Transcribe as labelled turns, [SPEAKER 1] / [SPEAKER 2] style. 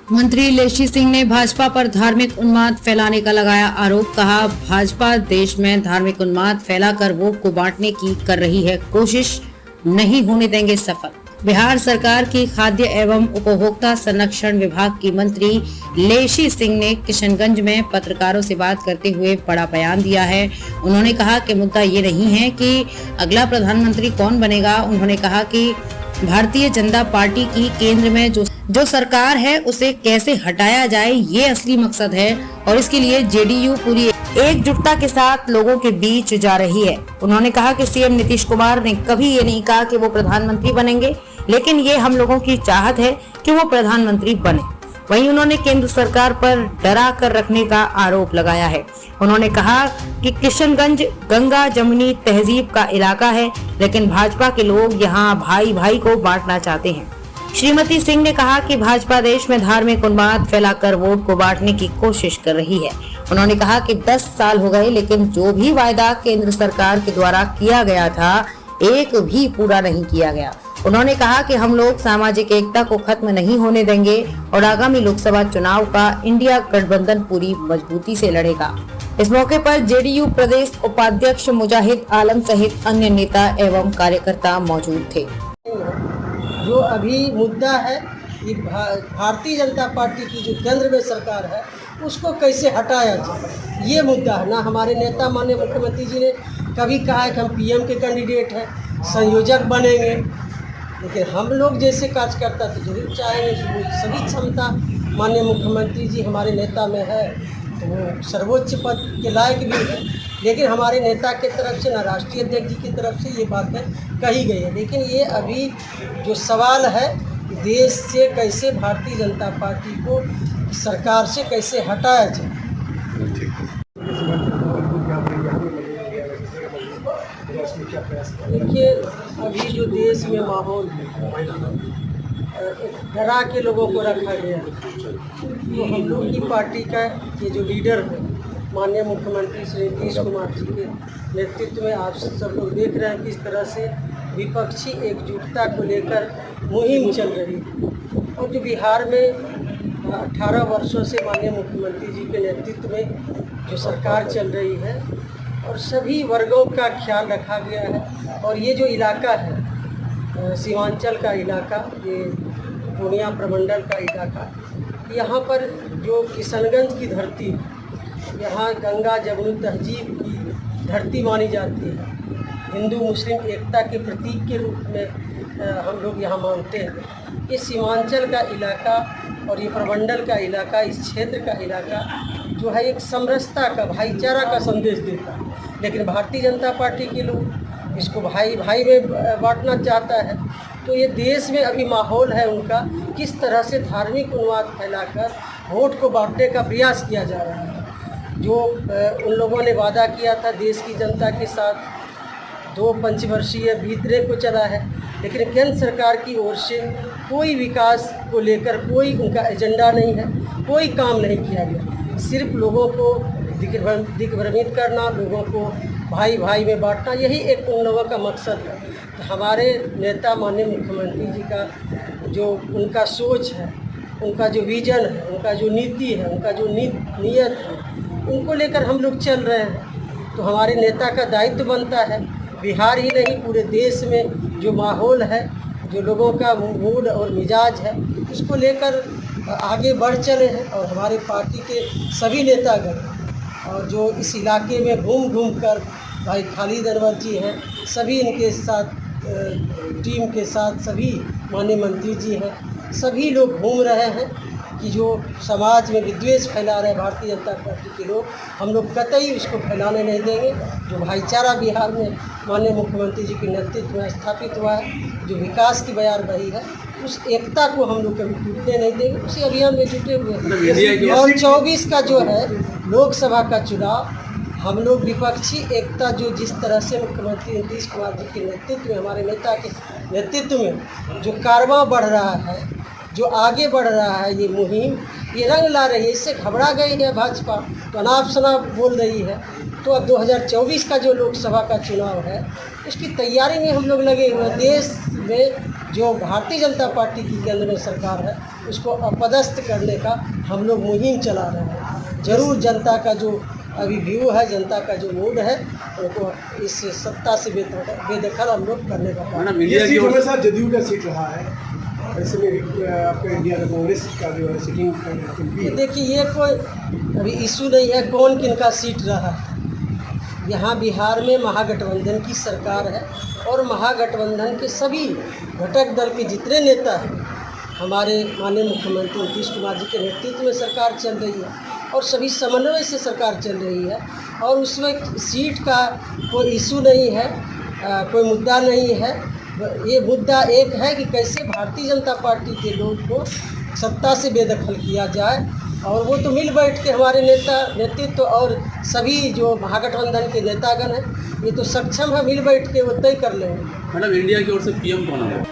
[SPEAKER 1] मंत्री लेशी सिंह ने भाजपा पर धार्मिक उन्माद फैलाने का लगाया आरोप। कहा, भाजपा देश में धार्मिक उन्माद फैलाकर वोट को बांटने की कर रही है कोशिश, नहीं होने देंगे सफल। बिहार सरकार की खाद्य एवं उपभोक्ता संरक्षण विभाग की मंत्री लेशी सिंह ने किशनगंज में पत्रकारों से बात करते हुए बड़ा बयान दिया है। उन्होंने कहा कि मुद्दा ये नहीं है कि अगला प्रधानमंत्री कौन बनेगा। उन्होंने कहा कि भारतीय जनता पार्टी की केंद्र में जो सरकार है उसे कैसे हटाया जाए, ये असली मकसद है और इसके लिए जेडीयू पूरी एकजुटता के साथ लोगों के बीच जा रही है। उन्होंने कहा कि सीएम नीतीश कुमार ने कभी ये नहीं कहा कि वो प्रधानमंत्री बनेंगे, लेकिन ये हम लोगों की चाहत है कि वो प्रधानमंत्री बने। वहीं उन्होंने केंद्र सरकार पर डरा कर रखने का आरोप लगाया है। उन्होंने कहा कि किशनगंज गंगा जमुनी तहजीब का इलाका है, लेकिन भाजपा के लोग यहाँ भाई भाई को बांटना चाहते हैं। श्रीमती सिंह ने कहा कि भाजपा देश में धार्मिक उन्माद फैलाकर वोट को बांटने की कोशिश कर रही है। उन्होंने कहा कि 10 साल हो गए, लेकिन जो भी वायदा केंद्र सरकार के द्वारा किया गया था, एक भी पूरा नहीं किया गया। उन्होंने कहा कि हम लोग सामाजिक एकता को खत्म नहीं होने देंगे और आगामी लोकसभा चुनाव का इंडिया गठबंधन पूरी मजबूती से लड़ेगा। इस मौके पर जेडीयू प्रदेश उपाध्यक्ष मुजाहिद आलम सहित अन्य नेता एवं कार्यकर्ता मौजूद थे।
[SPEAKER 2] जो अभी मुद्दा है ये भारतीय जनता पार्टी की जो केंद्र में सरकार है उसको कैसे हटाया जाए, ये मुद्दा है ना। हमारे नेता माननीय मुख्यमंत्री जी ने कभी कहा है कि हम पीएम के कैंडिडेट हैं, संयोजक बनेंगे, लेकिन हम लोग जैसे कार्यकर्ता तो जरूर चाहेंगे कि वो सभी क्षमता माननीय मुख्यमंत्री जी हमारे नेता में है तो वो सर्वोच्च पद के लायक भी है। लेकिन हमारे नेता की तरफ से, ना राष्ट्रीय अध्यक्ष जी की तरफ से ये बातें कही गई है। लेकिन ये अभी जो सवाल है देश से कैसे भारतीय जनता पार्टी को सरकार से कैसे हटाया जाए। देखिए अभी जो देश में माहौल डरा के लोगों को रखा गया है, तो हम लोग की पार्टी का ये जो लीडर है माननीय मुख्यमंत्री श्री नीतीश कुमार जी के नेतृत्व में आप सब लोग देख रहे हैं किस तरह से विपक्षी एकजुटता को लेकर मुहिम चल रही है। और जो बिहार में 18 वर्षों से माननीय मुख्यमंत्री जी के नेतृत्व में जो सरकार चल रही है और सभी वर्गों का ख्याल रखा गया है। और ये जो इलाका है सीमांचल का इलाका, ये पूर्णिया प्रमंडल का इलाका, यहाँ पर जो किशनगंज की धरती है, यहाँ गंगा जमुनी तहजीब की धरती मानी जाती है। हिंदू मुस्लिम एकता के प्रतीक के रूप में हम लोग यहाँ मानते हैं। ये सीमांचल का इलाका और ये प्रमंडल का इलाका, इस क्षेत्र का इलाका जो है एक समरसता का, भाईचारा का संदेश देता है। लेकिन भारतीय जनता पार्टी के लोग इसको भाई भाई में बांटना चाहता है। तो ये देश में अभी माहौल है उनका किस तरह से धार्मिक उन्माद फैलाकर वोट को बांटने का प्रयास किया जा रहा है। जो उन लोगों ने वादा किया था देश की जनता के साथ 2 पंचवर्षीय बीतने को चला है, लेकिन केंद्र सरकार की ओर से कोई विकास को लेकर कोई उनका एजेंडा नहीं है, कोई काम नहीं किया गया। सिर्फ लोगों को दिग्भ्रमित करना, लोगों को भाई भाई में बांटना, यही एक उन लोगों का मकसद है। तो हमारे नेता माननीय मुख्यमंत्री जी का जो उनका सोच है, उनका जो विजन है, उनका जो नीति है, उनका जो नीयत है, उनको लेकर हम लोग चल रहे हैं। तो हमारे नेता का दायित्व बनता है बिहार ही नहीं पूरे देश में जो माहौल है, जो लोगों का मूड और मिजाज है, उसको लेकर आगे बढ़ चले हैं। और हमारे पार्टी के सभी नेतागण और जो इस इलाके में घूम घूम कर भाई खालिद अनवर जी हैं, सभी इनके साथ टीम के साथ सभी माननीय मंत्री जी हैं, सभी लोग घूम रहे हैं कि जो समाज में विद्वेष फैला रहे भारतीय जनता पार्टी के लोग, हम लोग कतई उसको फैलाने नहीं देंगे। जो भाईचारा बिहार में माननीय मुख्यमंत्री जी के नेतृत्व में स्थापित हुआ है, जो विकास की बयानबाजी है, उस एकता को हम लोग कभी टूटने नहीं देंगे। उसी अभियान में जुटे हुए हैं। और 24 का जो है लोकसभा का चुनाव, हम लोग विपक्षी एकता जो जिस तरह से मुख्यमंत्री नीतीश कुमार जी के नेतृत्व में, हमारे नेता के नेतृत्व में जो कारवां बढ़ रहा है, जो आगे बढ़ रहा है, ये मुहिम ये रंग ला रही है। इससे घबरा गई है भाजपा, तो अनाप शनाप बोल रही है। तो अब 2024 का जो लोकसभा का चुनाव है उसकी तैयारी में हम लोग लगे हुए हैं। देश में जो भारतीय जनता पार्टी की केंद्र में सरकार है उसको अपदस्थ करने का हम लोग मुहिम चला रहे हैं। जरूर जनता का जो अभी व्यू है, जनता का जो मूड है, उनको इस सत्ता से बेदखल हम लोग करने का काम।
[SPEAKER 3] ये सीट हमेशा जदयू का सीट रहा है, ऐसे में आपका इंडिया का कांग्रेस का जो है सिटिंग
[SPEAKER 2] देखिए, ये कोई अभी इशू नहीं है कौन किनका सीट रहा है। यहाँ बिहार में महागठबंधन की सरकार है और महागठबंधन के सभी घटक दल के जितने नेता हैं, हमारे माननीय मुख्यमंत्री नीतीश कुमार जी के नेतृत्व में सरकार चल रही है और सभी समन्वय से सरकार चल रही है। और उसमें सीट का कोई इशू नहीं है, कोई मुद्दा नहीं है। ये मुद्दा एक है कि कैसे भारतीय जनता पार्टी के लोग को सत्ता से बेदखल किया जाए, और वो तो मिल बैठ के हमारे नेतृत्व और सभी जो महागठबंधन के नेतागण हैं, ये तो सक्षम है, मिल बैठ के वो तय कर लेंगे।
[SPEAKER 4] मैडम, इंडिया की ओर से पीएम कौन है?